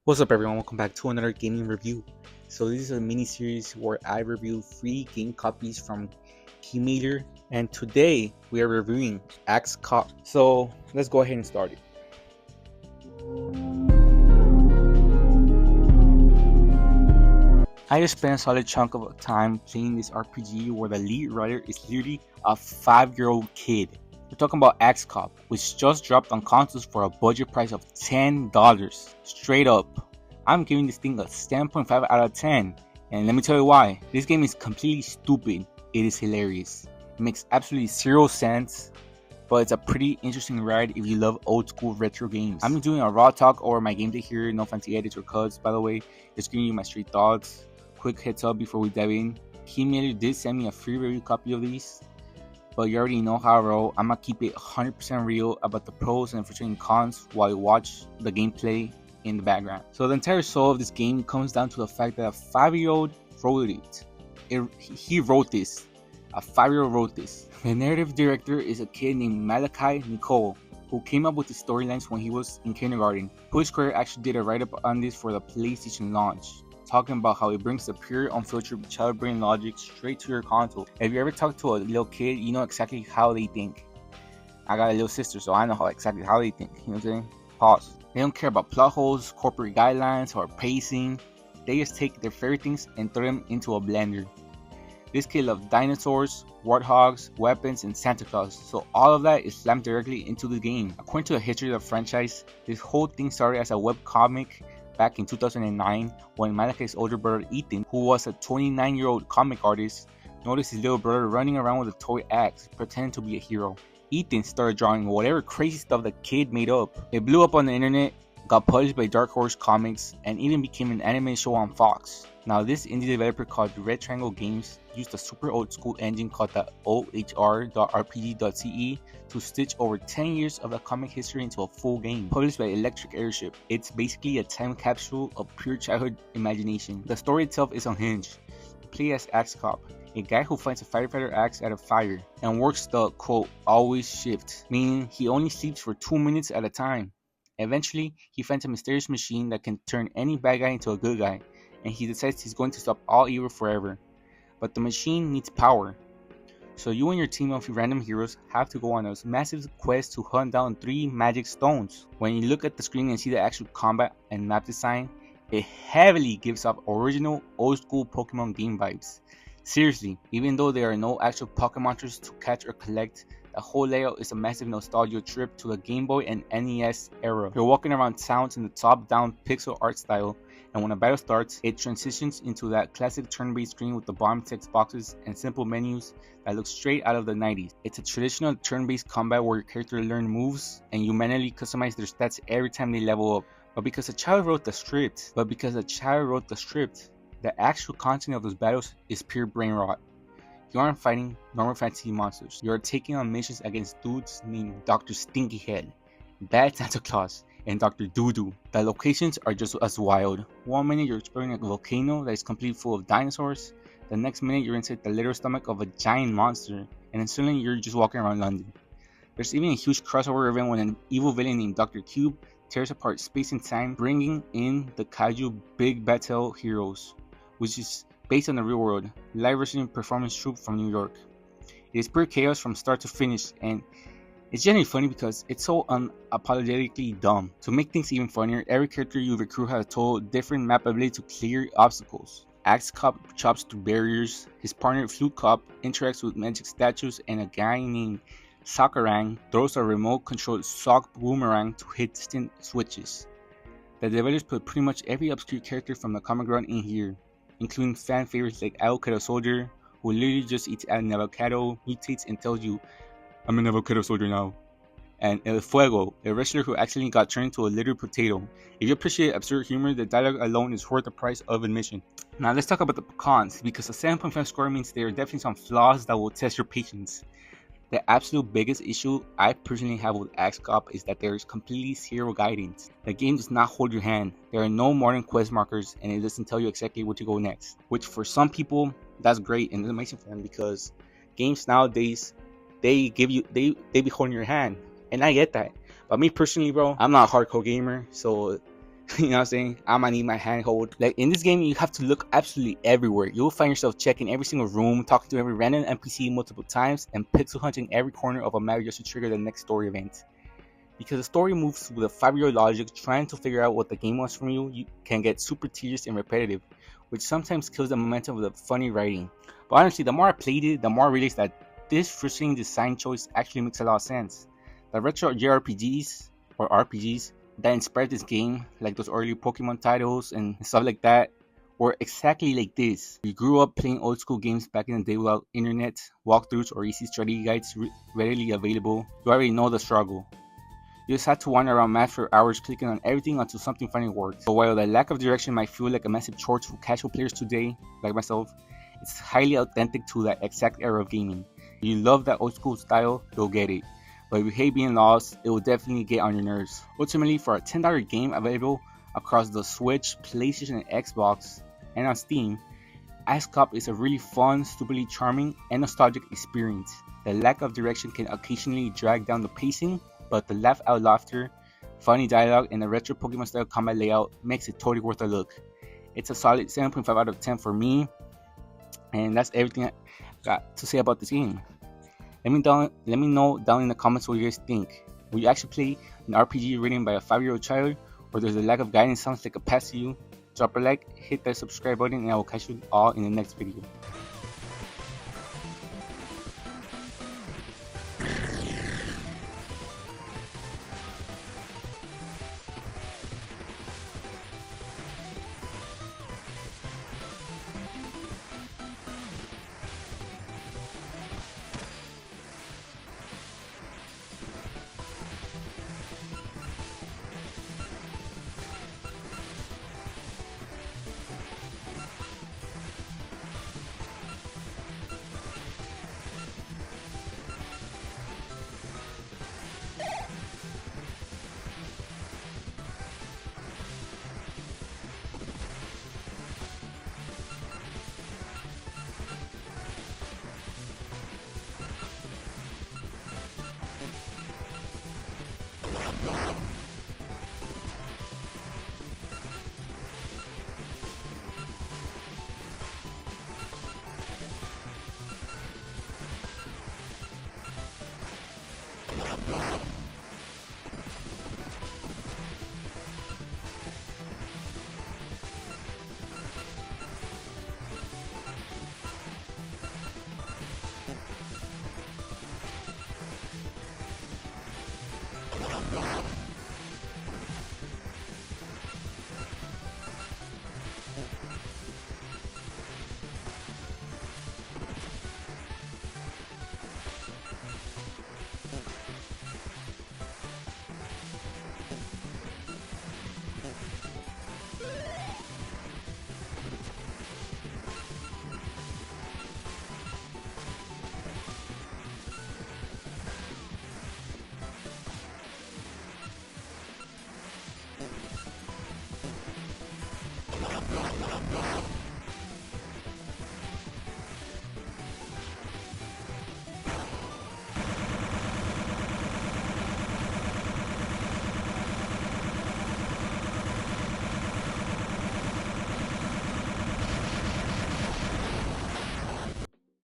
What's up everyone, welcome back to another gaming review. So this is a mini series where I review free game copies from Keymeter, and today we are reviewing axecop. So let's go ahead and start it. I just spent a solid chunk of time playing this RPG where the lead writer is literally a 5-year-old kid. We're talking about axecop, which just dropped on consoles for a budget price of $10. Straight up. I'm giving this thing a 7.5 out of 10. And let me tell you why. This game is completely stupid. It is hilarious. It makes absolutely zero sense, but it's a pretty interesting ride if you love old school retro games. I'm doing a raw talk over my gameplay here, no fancy edits or cuts by the way, just giving you my straight thoughts. Quick heads up before we dive in. Keymeter did send me a free review copy of these, but you already know how I roll. I'm gonna keep it 100% real about the pros and frustrating cons while you watch the gameplay in the background. So the entire soul of this game comes down to the fact that a 5-year-old wrote it. He wrote this. A 5-year-old wrote this. The narrative director is a kid named Malachi Nicole, who came up with the storylines when he was in kindergarten. Push Square actually did a write-up on this for the PlayStation launch, talking about how it brings the pure, unfiltered child brain logic straight to your console. If you ever talk to a little kid, you know exactly how they think. I got a little sister, so I know exactly how they think. You know what I'm saying? Pause. They don't care about plot holes, corporate guidelines, or pacing. They just take their favorite things and throw them into a blender. This kid loves dinosaurs, warthogs, weapons, and Santa Claus, so all of that is slammed directly into the game. According to the history of the franchise, this whole thing started as a webcomic back in 2009 when Malachi's older brother Ethan, who was a 29-year-old comic artist, noticed his little brother running around with a toy axe, pretending to be a hero. Ethan started drawing whatever crazy stuff the kid made up. It blew up on the internet, got published by Dark Horse Comics, and even became an anime show on Fox. Now this indie developer called Red Triangle Games used a super old school engine called the OHR.RPG.ce to stitch over 10 years of the comic history into a full game, published by Electric Airship. It's basically a time capsule of pure childhood imagination. The story itself is unhinged. Play as axecop, a guy who finds a firefighter axe at a fire and works the quote always shift, meaning he only sleeps for 2 minutes at a time. Eventually, he finds a mysterious machine that can turn any bad guy into a good guy, and he decides he's going to stop all evil forever. But the machine needs power. So you and your team of random heroes have to go on a massive quest to hunt down 3 magic stones. When you look at the screen and see the actual combat and map design, it heavily gives off original old school Pokemon game vibes. Seriously, even though there are no actual Pokemonsters to catch or collect, the whole layout is a massive nostalgia trip to the Game Boy and NES era. You're walking around towns in the top-down pixel art style, and when a battle starts, it transitions into that classic turn-based screen with the bottom text boxes and simple menus that look straight out of the 90s. It's a traditional turn-based combat where your character learns moves and you manually customize their stats every time they level up. But because a child wrote the script, the actual content of those battles is pure brain rot. You aren't fighting normal fantasy monsters. You are taking on missions against dudes named Dr. Stinkyhead, Bad Santa Claus, and Dr. Doodoo. The locations are just as wild. One minute you're exploring a volcano that is completely full of dinosaurs. The next minute you're inside the literal stomach of a giant monster. And then suddenly you're just walking around London. There's even a huge crossover event when an evil villain named Dr. Cube tears apart space and time, bringing in the kaiju Big Battle Heroes, which is based on the real world, live version performance troupe from New York. It is pure chaos from start to finish, and it's generally funny because it's so unapologetically dumb. To make things even funnier, every character you recruit has a total different map ability to clear obstacles. Axecop chops through barriers, his partner Flute Cop interacts with magic statues, and a guy named Sakurang throws a remote-controlled sock boomerang to hit distant switches. The developers put pretty much every obscure character from the comic run in here, including fan favorites like Avocado Soldier, who literally just eats an avocado, mutates, and tells you, "I'm an avocado soldier now." And El Fuego, a wrestler who accidentally got turned into a literal potato. If you appreciate absurd humor, the dialogue alone is worth the price of admission. Now let's talk about the cons, because a 7.5 score means there are definitely some flaws that will test your patience. The absolute biggest issue I personally have with axecop is that there is completely zero guidance. The game does not hold your hand. There are no modern quest markers, and it doesn't tell you exactly where to go next. Which for some people, that's great and it's amazing for them, because games nowadays, they be holding your hand, and I get that. But me personally, bro, I'm not a hardcore gamer, so You know what I'm saying? I might need my handhold. Like in this game, you have to look absolutely everywhere. You'll find yourself checking every single room, talking to every random NPC multiple times, and pixel hunting every corner of a map just to trigger the next story event. Because the story moves with a 5-year logic, trying to figure out what the game wants from you, you can get super tedious and repetitive, which sometimes kills the momentum of the funny writing. But honestly, the more I played it, the more I realized that this frustrating design choice actually makes a lot of sense. The retro JRPGs or RPGs that inspired this game, like those early Pokemon titles and stuff like that, were exactly like this. We grew up playing old school games back in the day without internet, walkthroughs, or easy strategy guides readily available. You already know the struggle. You just had to wander around maps for hours clicking on everything until something finally worked. So while the lack of direction might feel like a massive chore to casual players today, like myself, it's highly authentic to that exact era of gaming. If you love that old school style, you'll get it. But if you hate being lost, it will definitely get on your nerves. Ultimately, for a $10 game available across the Switch, PlayStation, and Xbox, and on Steam, AxeCop is a really fun, stupidly charming, and nostalgic experience. The lack of direction can occasionally drag down the pacing, but the laugh out laughter, funny dialogue, and the retro Pokemon style combat layout makes it totally worth a look. It's a solid 7.5 out of 10 for me, and that's everything I got to say about this game. Let me know down in the comments what you guys think. Will you actually play an RPG written by a 5-year-old child, or does the lack of guidance sound like a pass to you? Drop a like, hit that subscribe button, and I will catch you all in the next video.